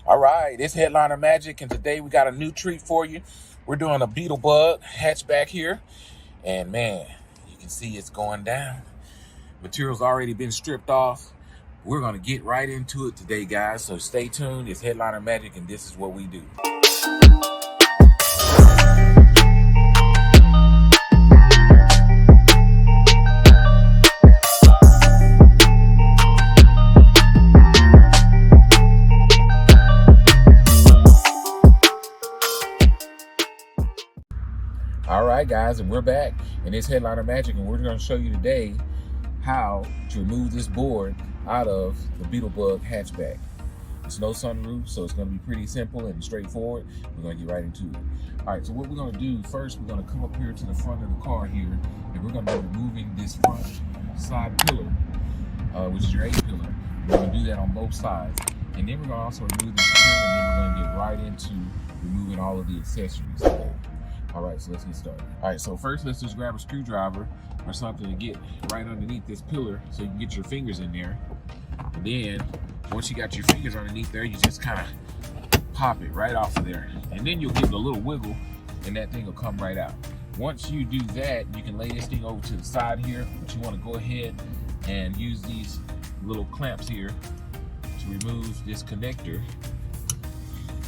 All right, it's Headliner Magic, and today we got a new treat for you. We're doing a Beetle Bug Hatchback here, and man, you can see it's going down. Material's already been stripped off. We're gonna get right into it today, guys, so stay tuned. It's Headliner Magic, and this is what we do. All right, guys, and we're back, and it's Headliner Magic, and we're going to show you today how to remove this board out of the Beetle Bug Hatchback. It's no sunroof, so it's going to be pretty simple and straightforward. We're going to get right into it. All right, so what we're going to do first, we're going to come up here to the front of the car here, and we're going to be removing this front side pillar, which is your A pillar. We're going to do that on both sides, and then we're going to also remove this trim, and then we're going to get right into removing all of the accessories today. All right, so let's get started. All right, so first let's just grab a screwdriver or something to get right underneath this pillar so you can get your fingers in there. And then once you got your fingers underneath there, you just kind of pop it right off of there. And then you'll give it a little wiggle and that thing will come right out. Once you do that, you can lay this thing over to the side here, but you want to go ahead and use these little clamps here to remove this connector.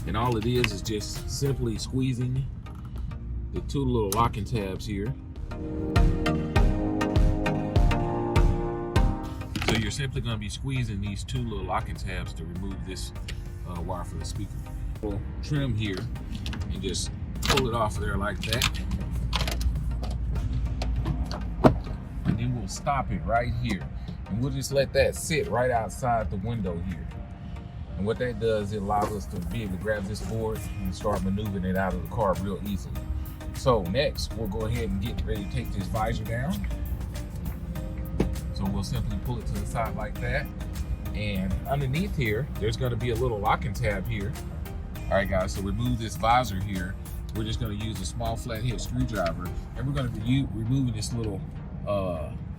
And all it is just simply squeezing the two little locking tabs here. So you're simply going to be squeezing these two little locking tabs to remove this wire for the speaker. We'll trim here and just pull it off of there like that. And then we'll stop it right here. And we'll just let that sit right outside the window here. And what that does, it allows us to be able to grab this board and start maneuvering it out of the car real easily. So next, we'll go ahead and get ready to take this visor down. So we'll simply pull it to the side like that. And underneath here, there's gonna be a little locking tab here. All right, guys, so remove this visor here. We're just gonna use a small flathead screwdriver, and we're gonna be removing this little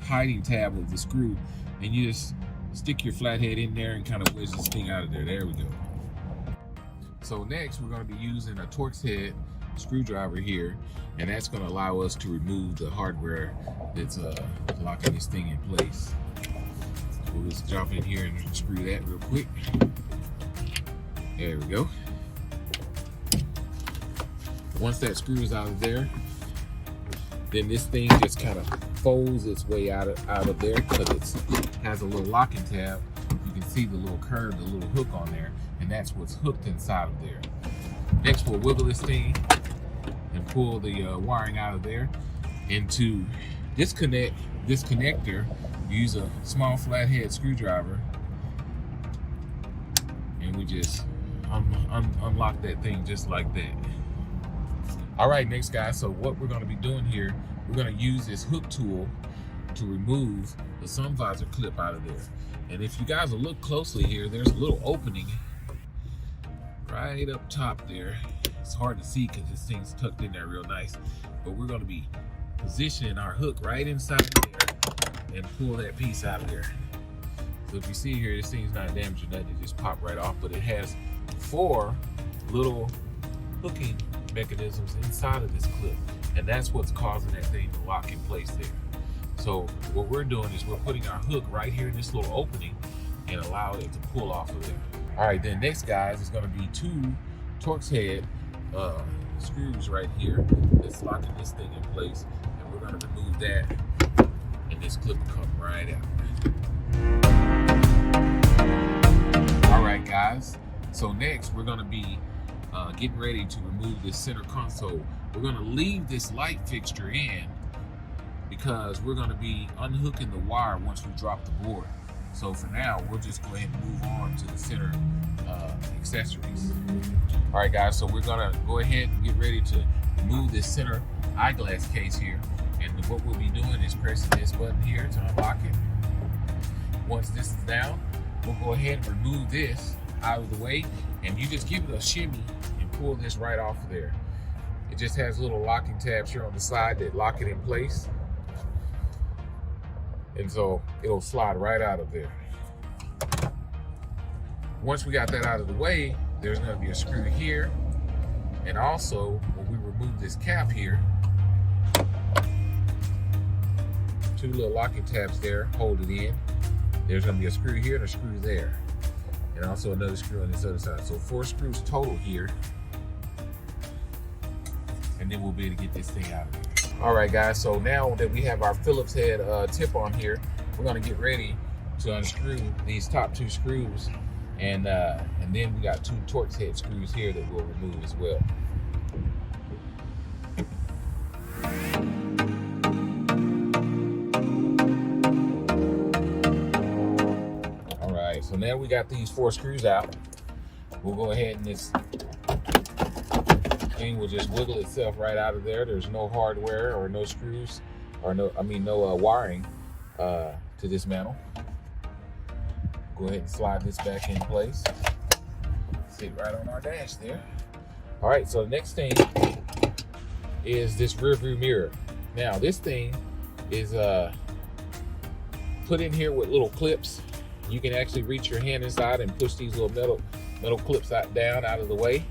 hiding tab of the screw. And you just stick your flathead in there and kind of wedge this thing out of there. There we go. So next, we're gonna be using a Torx head screwdriver here, and that's going to allow us to remove the hardware that's locking this thing in place. So we'll just jump in here and screw that real quick. There we go. Once that screw is out of there, then this thing just kind of folds its way out of there because it has a little locking tab. You can see the little curve, the little hook on there, and that's what's hooked inside of there. Next, we'll wiggle this thing and pull the wiring out of there. And to disconnect this connector, use a small flathead screwdriver, and we just unlock that thing just like that. All right, next, guys, so what we're going to be doing here, we're going to use this hook tool to remove the sun visor clip out of there. And if you guys will look closely here, there's a little opening right up top there. It's hard to see because this thing's tucked in there real nice, but we're going to be positioning our hook right inside there and pull that piece out of there. So if you see here, this thing's not damaged or nothing, it just popped right off, but it has 4 little hooking mechanisms inside of this clip, and that's what's causing that thing to lock in place there. So what we're doing is we're putting our hook right here in this little opening and allow it to pull off of there. All right, then next, guys, is going to be 2 Torx head screws right here that's locking this thing in place, and we're going to remove that, and this clip will come right out. All right, guys, so next we're going to be getting ready to remove this center console. We're going to leave this light fixture in because we're going to be unhooking the wire once we drop the board. So for now, we'll just go ahead and move on to the center accessories. All right, guys, so we're gonna go ahead and get ready to remove this center eyeglass case here. And what we'll be doing is pressing this button here to unlock it. Once this is down, we'll go ahead and remove this out of the way, and you just give it a shimmy and pull this right off of there. It just has little locking tabs here on the side that lock it in place. And so it'll slide right out of there. Once we got that out of the way, there's going to be a screw here. And also, when we remove this cap here, 2 little locking tabs there, hold it in. There's going to be a screw here and a screw there. And also another screw on this other side. So 4 screws total here. And then we'll be able to get this thing out of there. All right, guys, so now that we have our Phillips head tip on here, we're going to get ready to unscrew these top 2 screws. And then we got 2 Torx head screws here that we'll remove as well. All right, so now we got these 4 screws out. We'll go ahead and this thing will just wiggle itself right out of there. There's no hardware or no screws or no wiring to dismantle. Go ahead and slide this back in place. Sit right on our dash there. All right, so the next thing is this rear view mirror. Now this thing is put in here with little clips. You can actually reach your hand inside and push these little metal clips down out of the way.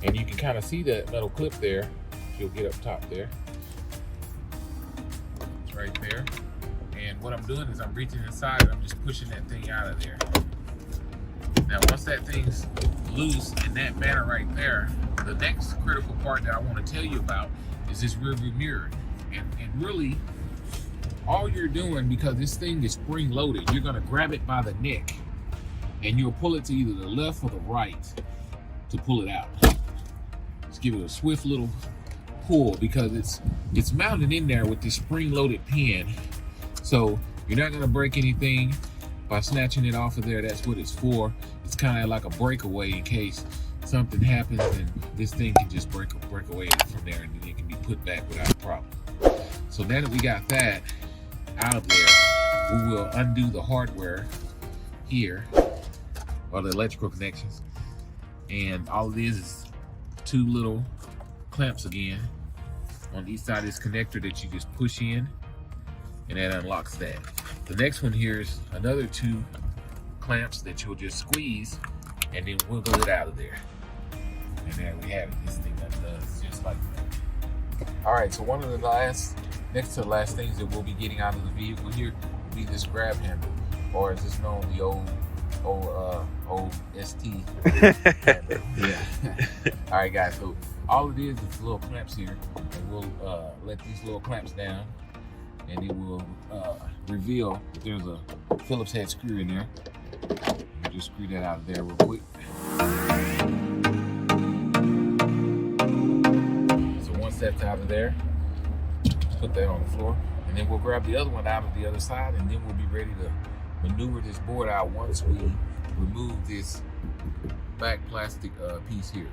And you can kind of see that metal clip there. If you'll get up top there. It's right there. And what I'm doing is I'm reaching inside and I'm just pushing that thing out of there. Now, once that thing's loose in that manner right there, the next critical part that I want to tell you about is this rear view mirror. And really, all you're doing, because this thing is spring loaded, you're gonna grab it by the neck and you'll pull it to either the left or the right to pull it out. Just give it a swift little pull because it's mounted in there with this spring loaded pin. So you're not gonna break anything by snatching it off of there. That's what it's for. It's kind of like a breakaway in case something happens and this thing can just break away from there and then it can be put back without a problem. So now that we got that out of there, we will undo the hardware here, or the electrical connections. And all it is 2 little clamps again on each side of this connector that you just push in, and that unlocks that. The next one here is another 2 clamps that you'll just squeeze and then wiggle it out of there. And there we have it. This thing does just like that. All right, so one of the next to the last things that we'll be getting out of the vehicle here will be this grab handle, or as it's known, the old ST handle. Yeah. All right, guys, so all it is little clamps here, and we'll let these little clamps down, and it will reveal that there's a Phillips head screw in there. You just screw that out of there real quick. So once that's out of there, put that on the floor, and then we'll grab the other one out of the other side, and then we'll be ready to maneuver this board out once we remove this back plastic piece here.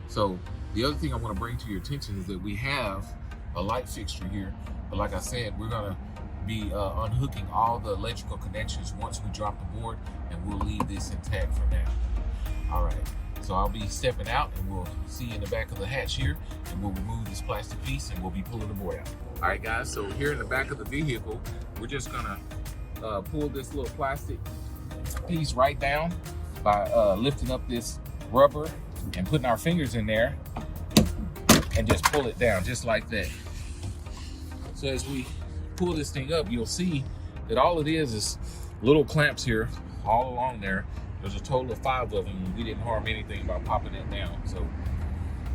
So the other thing I want to bring to your attention is that we have a light fixture here, but like I said, we're gonna be unhooking all the electrical connections once we drop the board, and we'll leave this intact for now. All right, so I'll be stepping out and we'll see you in the back of the hatch here, and we'll remove this plastic piece and we'll be pulling the board out. All right, guys, so here in the back of the vehicle, we're just gonna pull this little plastic piece right down by lifting up this rubber and putting our fingers in there and just pull it down just like that. So as we pull this thing up, you'll see that all it is little clamps here all along there. There's a total of 5 of them, and we didn't harm anything by popping that down. So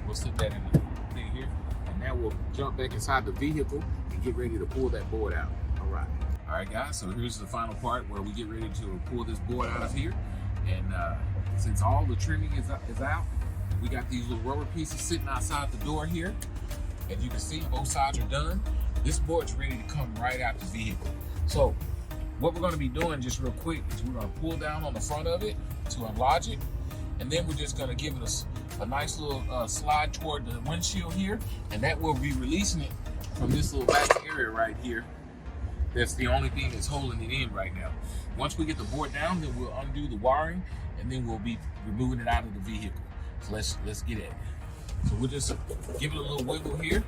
we'll sit that in the thing here, and now we'll jump back inside the vehicle and get ready to pull that board out. All right, guys, so here's the final part where we get ready to pull this board out of here. And since all the trimming is out, we got these little rubber pieces sitting outside the door here. As you can see, both sides are done. This board's ready to come right out the vehicle. So what we're gonna be doing just real quick is we're gonna pull down on the front of it to unlodge it. And then we're just gonna give it a nice little slide toward the windshield here. And that will be releasing it from this little back area right here. That's the only thing that's holding it in right now. Once we get the board down, then we'll undo the wiring, and then we'll be removing it out of the vehicle. So let's get at it. So we'll just give it a little wiggle here,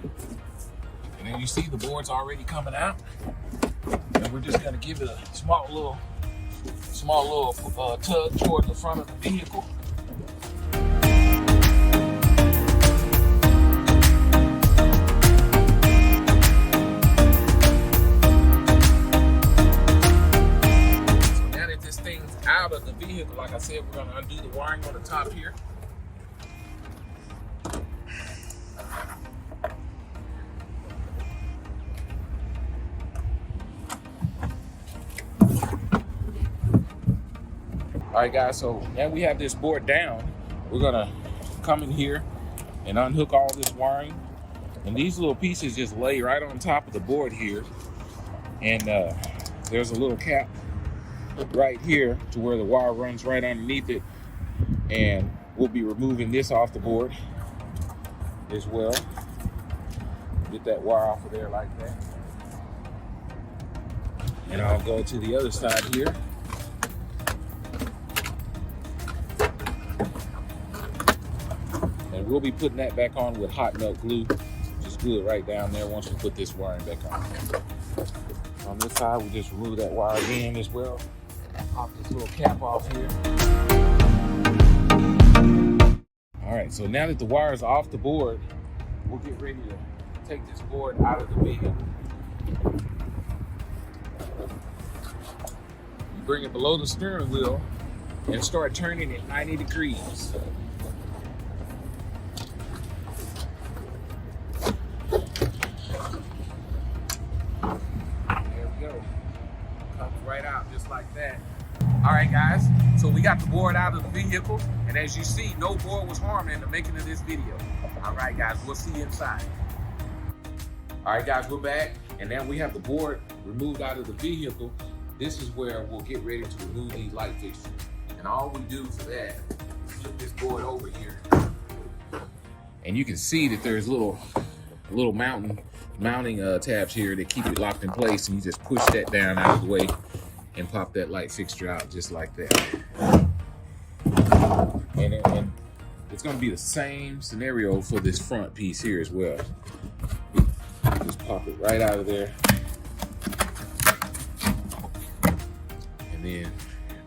and then you see the board's already coming out. And we're just gonna give it a small little tug toward the front of the vehicle. wiring on the top here. All right, guys, so now we have this board down. We're gonna come in here and unhook all this wiring. And these little pieces just lay right on top of the board here. And there's a little cap right here to where the wire runs right underneath it. And we'll be removing this off the board as well. Get that wire off of there like that. And I'll go to the other side here. And we'll be putting that back on with hot melt glue. Just glue it right down there once we put this wiring back on. On this side, we just remove that wire again as well. Pop this little cap off here. All right, so now that the wire is off the board, we'll get ready to take this board out of the vehicle. You bring it below the steering wheel and start turning it 90 degrees. Right out just like that. All right, guys, so we got the board out of the vehicle, and as you see, no board was harmed in the making of this video. All right, guys, we'll see you inside. All right, guys, we're back, and now we have the board removed out of the vehicle. This is where we'll get ready to remove these light fixtures. And all we do for that is flip this board over here, and you can see that there's little mounting tabs here that keep it locked in place, and you just push that down out of the way and pop that light fixture out just like that. And it's going to be the same scenario for this front piece here as well. Just pop it right out of there, and then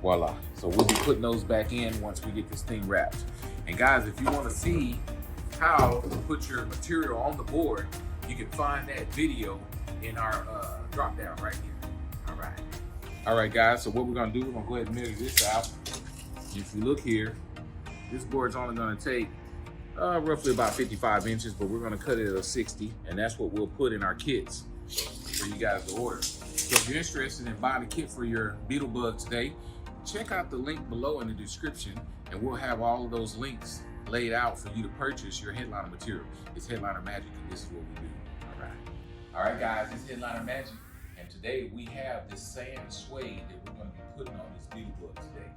voila. So we'll be putting those back in once we get this thing wrapped. And guys, if you want to see how to put your material on the board, you can find that video in our drop down right here. All right, guys, so what we're gonna do, we're gonna go ahead and measure this out. If you look here, this board's only gonna take roughly about 55 inches, but we're gonna cut it at a 60, and that's what we'll put in our kits for you guys to order. So if you're interested in buying a kit for your Beetle Bug today, check out the link below in the description, and we'll have all of those links laid out for you to purchase your headliner material. It's Headliner Magic, and this is what we do. All right, guys, it's Headliner Magic, and today we have this sand suede that we're going to be putting on this Beetle Bug today.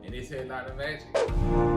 And it's Headliner Magic.